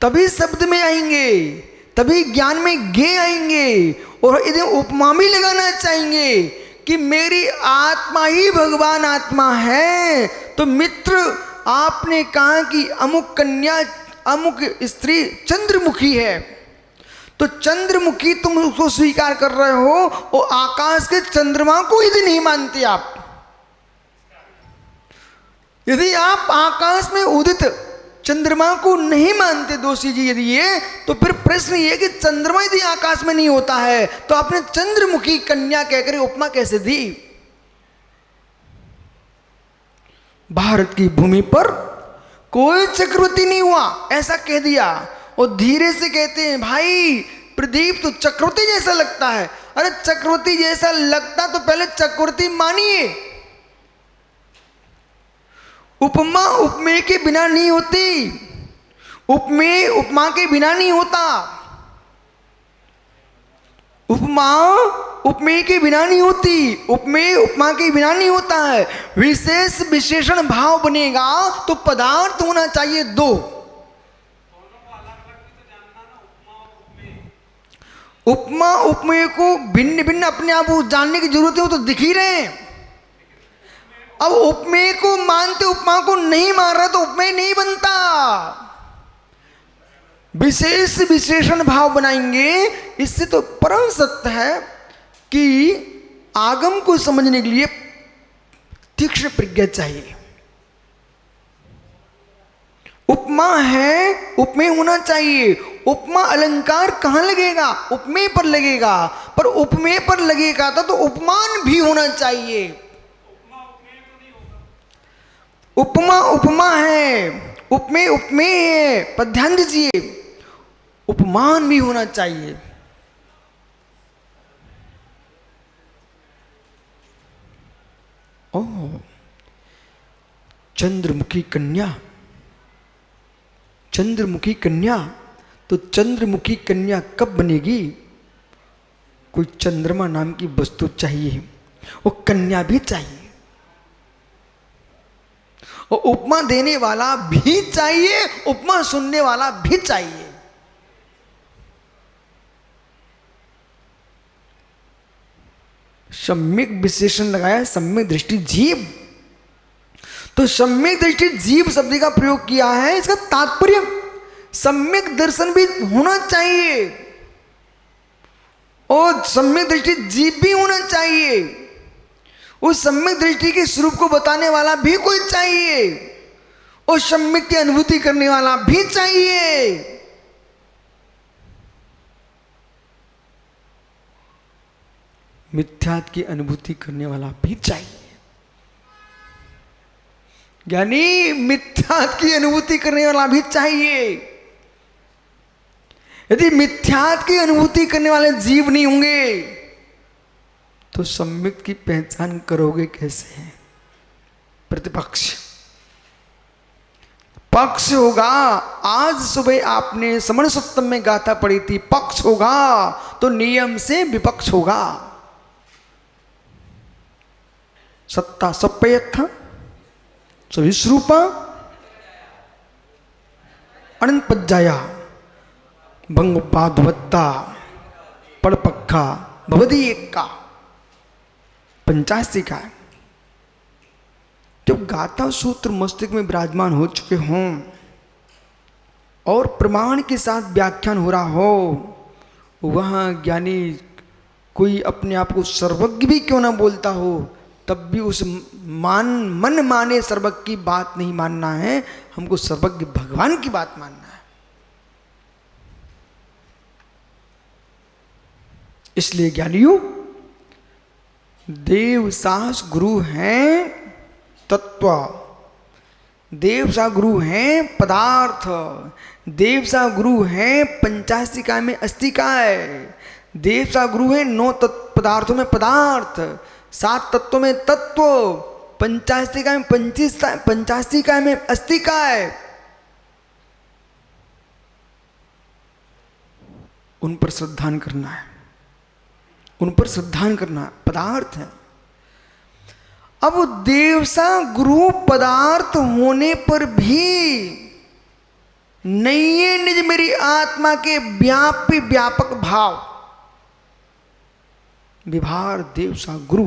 तभी शब्द में आएंगे, तभी ज्ञान में गे आएंगे। और यदि उपमा भी लगाना चाहेंगे कि मेरी आत्मा ही भगवान आत्मा है, तो मित्र आपने कहा कि अमुक कन्या अमुक स्त्री चंद्रमुखी है, तो चंद्रमुखी तुम उसको स्वीकार कर रहे हो, और आकाश के चंद्रमा को यदि नहीं मानते आप, यदि आप आकाश में उदित चंद्रमा को नहीं मानते दोषी जी यदि ये, तो फिर प्रश्न ये कि चंद्रमा यदि आकाश में नहीं होता है तो आपने चंद्रमुखी कन्या कहकर उपमा कैसे दी? भारत की भूमि पर कोई चक्रवर्ती नहीं हुआ, ऐसा कह दिया। और धीरे से कहते हैं भाई प्रदीप तो चक्रवर्ती जैसा लगता है। अरे चक्रवर्ती जैसा लगता तो पहले चक्रवर्ती मानिए। उपमा उपमेय के बिना नहीं होती, उपमेय उपमा के बिना नहीं होता, उपमा उपमेय के बिना नहीं होती, उपमेय उपमा के बिना नहीं होता है। विशेष विशेषण भाव बनेगा तो पदार्थ होना चाहिए दो। उपमा उपमेय को भिन्न भिन्न अपने आप जानने की जरूरत है, वो तो दिख ही रहे हैं। अब उपमेय को मानते उपमा को नहीं मान रहा तो उपमेय नहीं बनता। विशेष विशेषण भाव बनाएंगे, इससे तो परम सत्य है कि आगम को समझने के लिए तीक्ष्ण प्रज्ञा चाहिए। उपमा है, उपमेय होना चाहिए। उपमा अलंकार कहां लगेगा? उपमेय पर लगेगा, पर उपमेय पर लगेगा तो उपमान भी होना चाहिए। उपमा उपमा है, उपमेय उपमेय है, पर ध्यान दीजिए उपमान भी होना चाहिए। ओह, चंद्रमुखी कन्या, चंद्रमुखी कन्या, तो चंद्रमुखी कन्या कब बनेगी? कोई चंद्रमा नाम की वस्तु चाहिए, वो कन्या भी चाहिए, और उपमा देने वाला भी चाहिए, उपमा सुनने वाला भी चाहिए। सम्यक विशेषण लगाया, सम्यक दृष्टि जीव, तो सम्यक दृष्टि जीव शब्द का प्रयोग किया है। इसका तात्पर्य सम्यक दर्शन भी होना चाहिए और सम्यक दृष्टि जीव भी होना चाहिए। उस सम्यक दृष्टि के स्वरूप को बताने वाला भी कोई चाहिए, और सम्यक की अनुभूति करने वाला भी चाहिए। मिथ्यात्व की अनुभूति करने वाला भी चाहिए। यानी मिथ्यात्व की अनुभूति करने वाला भी चाहिए। यदि मिथ्यात्व की अनुभूति करने वाले जीव नहीं होंगे तो सम्यक की पहचान करोगे कैसे? प्रतिपक्ष पक्ष होगा। आज सुबह आपने समण सप्तम में गाथा पढ़ी थी, पक्ष होगा तो नियम से विपक्ष होगा। सत्ता सप्यथ विश्रूपा अनंत पज्जाया भंग पाधवत्ता पड़पक्खा भवदी एक का 85 का। जब गाथा सूत्र मस्तिष्क में विराजमान हो चुके हों और प्रमाण के साथ व्याख्यान हो रहा हो, वहाँ ज्ञानी कोई अपने आप को सर्वज्ञ भी क्यों ना बोलता हो, तब भी उस मन माने सर्वज्ञ की बात नहीं मानना है, हमको सर्वज्ञ भगवान की बात मानना है। इसलिए ज्ञानियों, देव साहस गुरु हैं तत्व, देव सा गुरु हैं पदार्थ, देव सा गुरु हैं 85 काय में अस्तिकाय, देव सा गुरु हैं 9 पदार्थों में पदार्थ, 7 तत्वों में तत्व, 85 काय में 85 काय में अस्तिकाय। उन पर श्रद्धान करना है, उन पर श्रद्धान करना पदार्थ है। अब देवसा गुरु पदार्थ होने पर भी नहीं है निज मेरी आत्मा के व्यापी व्यापक भाव। विभार देव सा गुरु,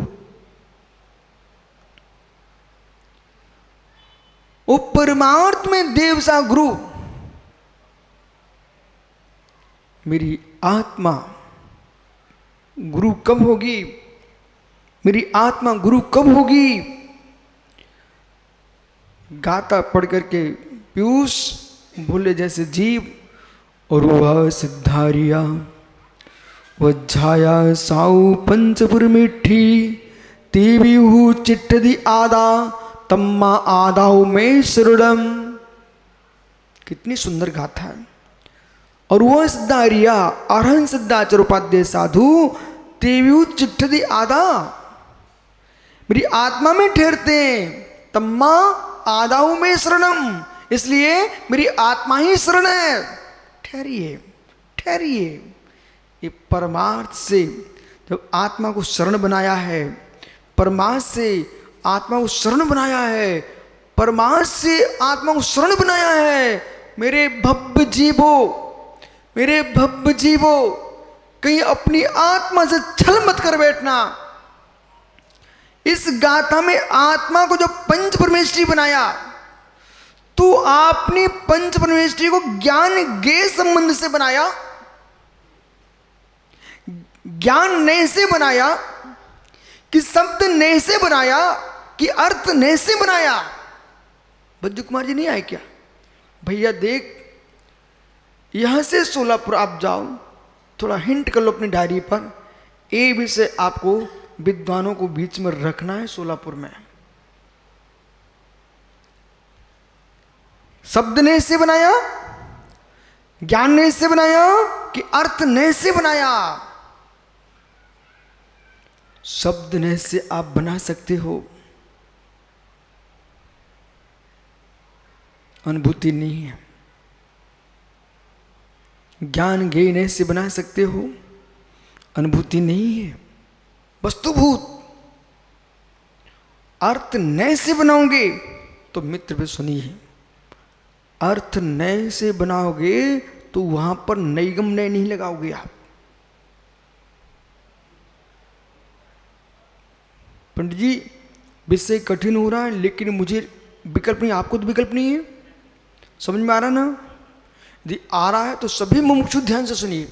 वो परमार्थ में देव सा गुरु। मेरी आत्मा गुरु कब होगी? मेरी आत्मा गुरु कब होगी? गाता पढ़ करके पीयूष भूले जैसे जीव, और वह सिद्धारिया वह झाया साऊ पंचपुर मिठी, तीवी हु चिट्ठ दी आदा तम्मा आदाऊ में सुरडम। कितनी सुंदर गाथा है। और वह सिद्धारिया अरहन सिद्धाचार्य उपाध्याय साधु तेव्यू चिट्ठ दी आदा, मेरी आत्मा में ठहरते हैं। तम्मा आदाऊ में शरणम, इसलिए मेरी आत्मा ही शरण है। ठहरिए ठहरिए। ये परमार्थ से जब आत्मा को शरण बनाया है, परमार्थ से आत्मा को शरण बनाया है, परमार्थ से आत्मा को शरण बनाया है। मेरे भव्य जीवो, मेरे भव्य जीवो, कहीं अपनी आत्मा से छल मत कर बैठना। इस गाथा में आत्मा को जो पंच परमेष्ठी बनाया, तो आपने पंच परमेष्ठी को ज्ञान गे संबंध से बनाया, ज्ञान नए से बनाया, कि शब्द नए से बनाया, कि अर्थ नए से बनाया। बज्जू कुमार जी नहीं आए क्या? भैया देख, यहां से सोलापुर आप जाओ, थोड़ा हिंट कर लो अपनी डायरी पर। ए विषय आपको विद्वानों को बीच में रखना है सोलापुर में। शब्द ने से बनाया, ज्ञान ने से बनाया, कि अर्थ ने से बनाया। शब्द ने से आप बना सकते हो, अनुभूति नहीं है। ज्ञान ज्ञान से बना सकते हो, अनुभूति नहीं है, वस्तुभूत। अर्थ नए से बनाओगे तो मित्र भी सुनिए, अर्थ नए से बनाओगे तो वहां पर नैगम नए नहीं लगाओगे आप। पंडित जी विषय कठिन हो रहा है, लेकिन मुझे विकल्प नहीं, आपको तो विकल्प नहीं है। समझ में आ रहा ना? यदि आ रहा है तो सभी मुमुक्षु ध्यान से सुनिए।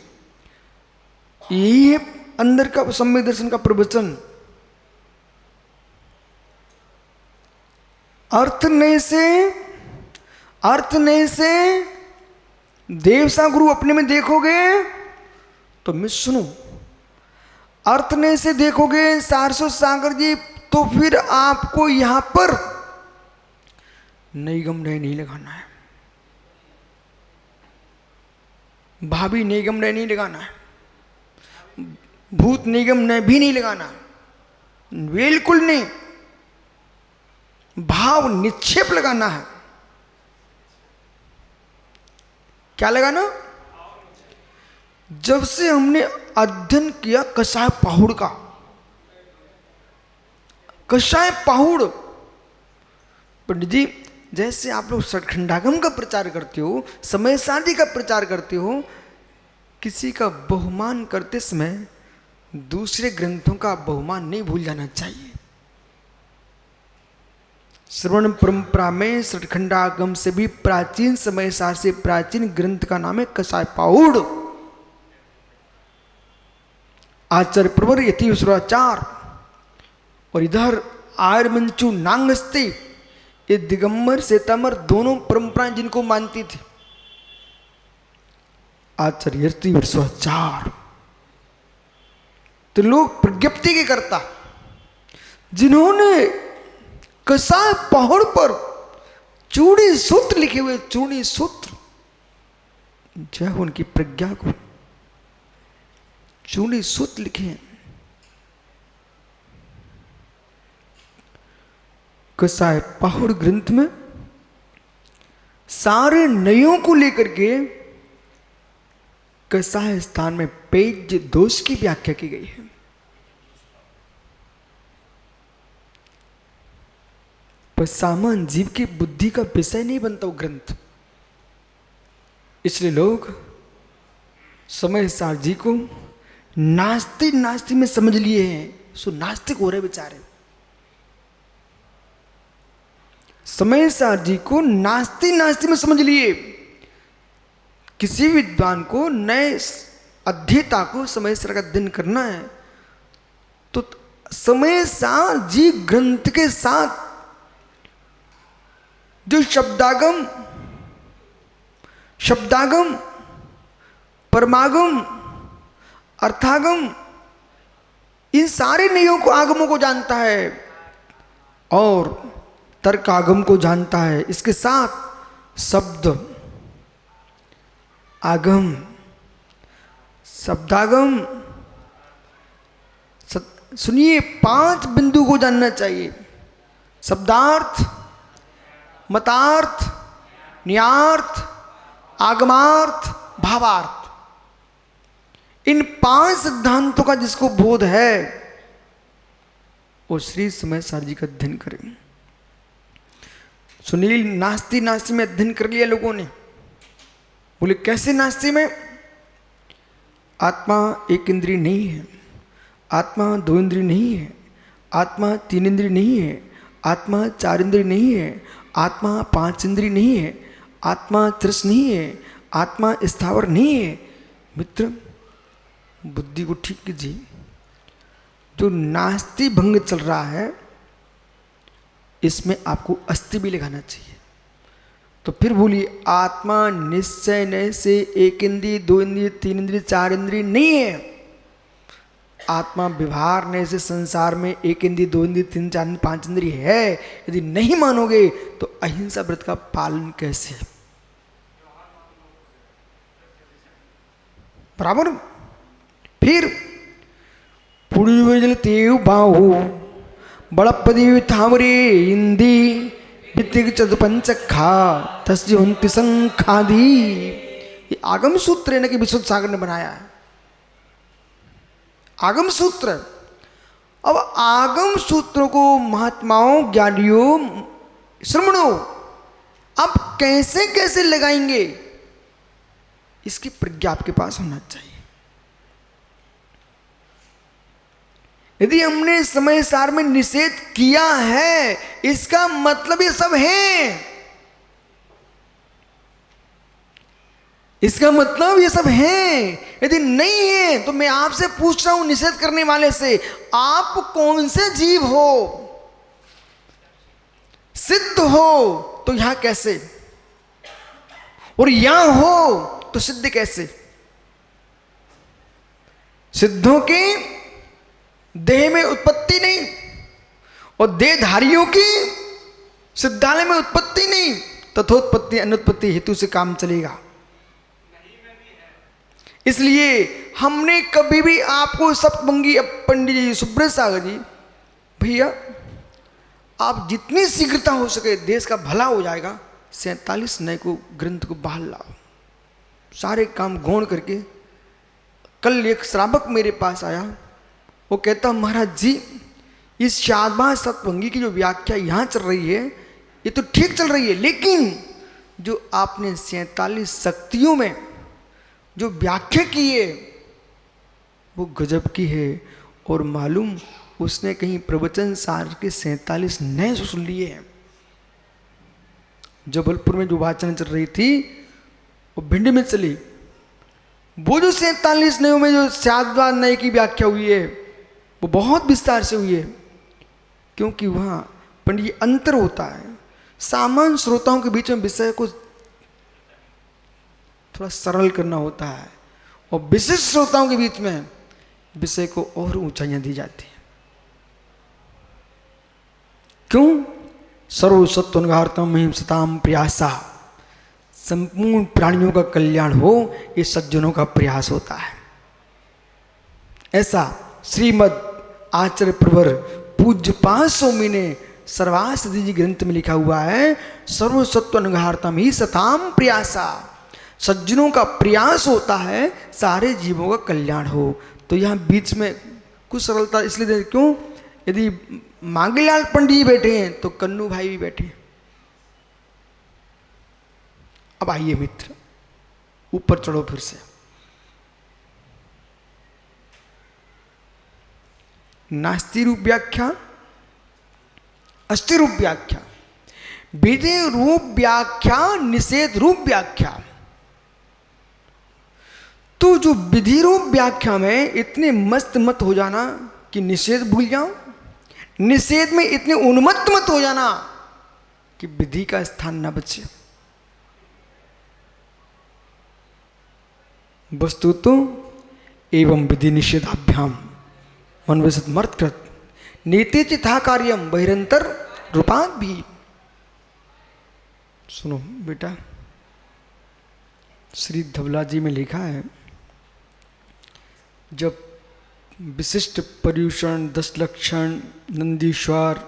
यही है अंदर का सम्यक दर्शन का प्रवचन। अर्थ नए से देव सा गुरु अपने में देखोगे तो मैं सुनो, अर्थ नए से देखोगे सारस्वत सागर जी, तो फिर आपको यहां पर निगम नए नहीं लगाना है, भाभी निगम नए नहीं लगाना है, भूत निगम नए भी नहीं लगाना, बिल्कुल नहीं। भाव निक्षेप लगाना है। क्या लगाना? जब से हमने अध्ययन किया कषाय पाहुड़ का, कषाय पाहुड़, पंडित जी जैसे आप लोग सठखंडागम का प्रचार करते हो, समय शादी का प्रचार करते हो, किसी का बहुमान करते समय दूसरे ग्रंथों का बहुमान नहीं भूल जाना चाहिए। श्रवण परंपरा में सठखंडागम से भी प्राचीन समय सार से प्राचीन ग्रंथ का नाम है कषाय पाहुड़। आचार्य प्रवर यति विश्वाचार, और इधर आर्यमंचु नांगस्ते, ये दिगंबर श्वेतांबर दोनों परंपराएं जिनको मानती थी। आचार्य यति विश्वाचार तो लोग प्रज्ञप्ति के करता, जिन्होंने कषाय पहाड़ पर चूड़ी सूत्र लिखे हुए, चूड़ी सूत्र, जय हो उनकी प्रज्ञा को, चूड़ी सूत्र लिखे हैं। कषाय पहाड़ ग्रंथ में सारे नयों को लेकर के कषाय स्थान में पेज दोष की व्याख्या की गई है। पर सामान्य जीव की बुद्धि का विषय नहीं बनता वो ग्रंथ। इसलिए लोग समय सार जी को नास्तिक नास्तिक में समझ लिए हैं, सो नास्तिक हो रहे बेचारे। समय सार जी को नास्तिक नास्तिक में समझ लिए। किसी विद्वान को, नए अध्येता को समय सार का अध्ययन करना है तो समय सार जी ग्रंथ के साथ जो शब्दागम, परमागम, अर्थागम, इन सारे नियमों को, आगमों को जानता है और तर्कागम को जानता है। इसके साथ शब्द आगम, शब्दागम, सुनिए 5 बिंदु को जानना चाहिए। शब्दार्थ, मतार्थ, न्यार्थ, आगमार्थ, भावार्थ। इन 5 सिद्धांतों का जिसको बोध है वो श्री समय सार जी का अध्ययन करें। सुनील नास्ती में अध्ययन कर लिया लोगों ने। बोले कैसे नास्ती में? आत्मा एक इंद्रिय नहीं है, आत्मा 2 इंद्रिय नहीं है, आत्मा 3 इंद्रिय नहीं है, आत्मा 4 इंद्रिय नहीं है, आत्मा 5 इंद्रिय नहीं है, आत्मा त्रिस नहीं है, आत्मा स्थावर नहीं है। मित्र, बुद्धि को ठीक कीजिए। जो नास्ति भंग चल रहा है इसमें आपको अस्थि भी लगाना चाहिए। तो फिर बोलिए आत्मा निश्चय न से 1 इंद्रिय, 2 इंद्रिय, 3 इंद्रिय, 4 इंद्रिय नहीं है। आत्मा व्यवहार ने से संसार में 1 इंद्रिय, 2 इंद्रिय, 3, 4, 5 इंद्रिय है। यदि नहीं मानोगे तो अहिंसा व्रत का पालन कैसे? बराबर। फिर पुड़ी जल तेव बाहु बड़पदी थामरे इंदी वित्तिक चतुपंच खा तस्जवंति संखादी। ये आगम सूत्र है ना कि विशुद्ध सागर ने बनाया है। आगम सूत्र। अब आगम सूत्रों को महात्माओं, ज्ञानियों, श्रमणों अब कैसे कैसे लगाएंगे इसकी प्रज्ञा आपके पास होना चाहिए। यदि हमने समय सार में निषेध किया है इसका मतलब ये सब है, इसका मतलब ये सब है। यदि नहीं है तो मैं आपसे पूछ रहा हूं निषेध करने वाले से, आप कौन से जीव हो? सिद्ध हो तो यहां कैसे, और यहां हो तो सिद्ध कैसे? सिद्धों की देह में उत्पत्ति नहीं और देहधारियों की सिद्धालय में उत्पत्ति नहीं। तथोत्पत्ति अनुत्पत्ति हेतु से काम चलेगा। इसलिए हमने कभी भी आपको सप्तभंगी पंडित जी, सुब्रत सागर जी, भैया आप जितनी शीघ्रता हो सके देश का भला हो जाएगा, 47 नए को ग्रंथ को बहाल लाओ, सारे काम गौण करके। कल एक श्रावक मेरे पास आया, वो कहता महाराज जी इस शादबा सप्तभंगी की जो व्याख्या यहाँ चल रही है ये तो ठीक चल रही है, लेकिन जो आपने 47 शक्तियों में जो व्याख्या की है वो गजब की है। और मालूम उसने कहीं प्रवचन सार के 47 नए सुन लिए हैं। जबलपुर में जो वाचन चल रही थी वो भिंडी में चली। वो जो 47 नयों में जो शादवा नए की व्याख्या हुई है वो बहुत विस्तार से हुई है, क्योंकि वहाँ पंडित अंतर होता है। सामान्य श्रोताओं के बीच में विषय को थोड़ा सरल करना होता है और विशिष्ट श्रोताओं के बीच में विषय को और ऊंचाइयां दी जाती हैं। क्यों? सर्वसत्वनुगार्थम महिंसताम प्रयासा, संपूर्ण प्राणियों का कल्याण हो ये सज्जनों का प्रयास होता है। ऐसा श्रीमद आचार्य प्रवर पूज्य 500 ने सर्वासिद्धि जी ग्रंथ में लिखा हुआ है, सर्वसत्वनुगार्थम ही सताम प्रयासा, सज्जनों का प्रयास होता है सारे जीवों का कल्याण हो। तो यहाँ बीच में कुछ सरलता इसलिए दे, क्यों? यदि मांगीलाल पंडित जी बैठे हैं तो कन्नू भाई भी बैठे हैं। अब आइए मित्र, ऊपर चढ़ो फिर से। नास्ति रूप व्याख्या, अस्ति रूप व्याख्या, विधि रूप व्याख्या, निषेध रूप व्याख्या। तो जो विधि रूप व्याख्या में इतने मस्त मत हो जाना कि निषेध भूल जाओ, निषेध में इतने उन्मत्त मत हो जाना कि विधि का स्थान न बचे। वस्तु तो एवं विधि निषेधाभ्याम मनवसत मर्तकृत नीति चिथा कार्यम बहिरंतर रूपात भी। सुनो बेटा, श्री धवला जी में लिखा है, जब विशिष्ट पर्यूषण, 10 लक्षण, नंदीश्वर,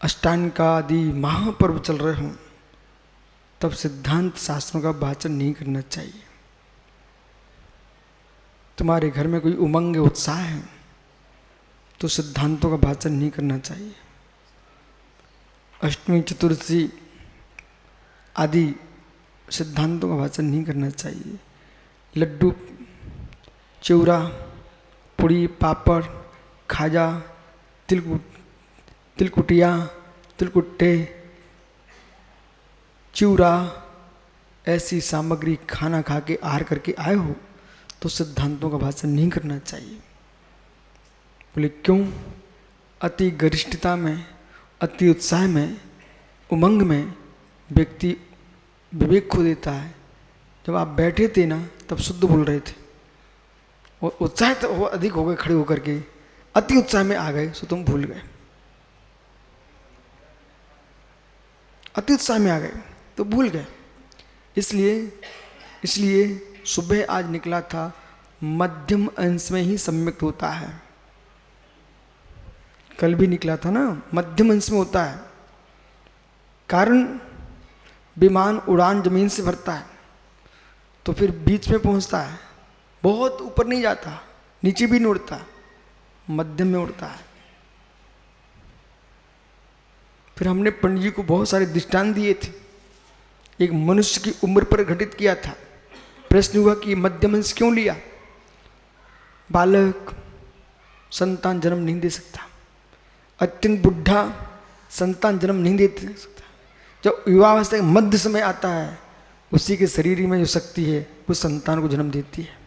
अष्टांगा आदि महापर्व चल रहे हों, तब सिद्धांत शास्त्रों का वाचन नहीं करना चाहिए। तुम्हारे घर में कोई उमंग उत्साह है तो सिद्धांतों का वाचन नहीं करना चाहिए। अष्टमी चतुर्दशी आदि सिद्धांतों का वाचन नहीं करना चाहिए। लड्डू, चिवड़ा, पूड़ी, पापड़, खाजा, तिलकुटिया, तिलकुट्टे, चिवड़ा, ऐसी सामग्री खाना खा के आहार करके आए हो तो सिद्धांतों का वाचन नहीं करना चाहिए। बोले क्यों? अति गरिष्ठता में, अति उत्साह में, उमंग में व्यक्ति विवेक खो देता है। जब आप बैठे थे ना तब शुद्ध बोल रहे थे और उत्साह तो वो अधिक हो गए, खड़े होकर के अति उत्साह में आ गए सो तुम भूल गए। अति उत्साह में आ गए तो भूल गए। इसलिए सुबह आज निकला था, मध्यम अंश में ही सम्यक्त होता है। कल भी निकला था ना, मध्यम अंश में होता है। कारण विमान उड़ान जमीन से भरता है तो फिर बीच में पहुंचता है, बहुत ऊपर नहीं जाता, नीचे भी नहीं उड़ता, मध्यम में उड़ता है। फिर हमने पंडित जी को बहुत सारे दृष्टांत दिए थे। एक मनुष्य की उम्र पर घटित किया था। प्रश्न हुआ कि मध्यम अंश क्यों लिया? बालक संतान जन्म नहीं दे सकता, अत्यंत बुढ़ा संतान जन्म नहीं दे सकता। जब युवावस्था का मध्य समय आता है, उसी के शरीर में जो शक्ति है वो संतान को जन्म देती है।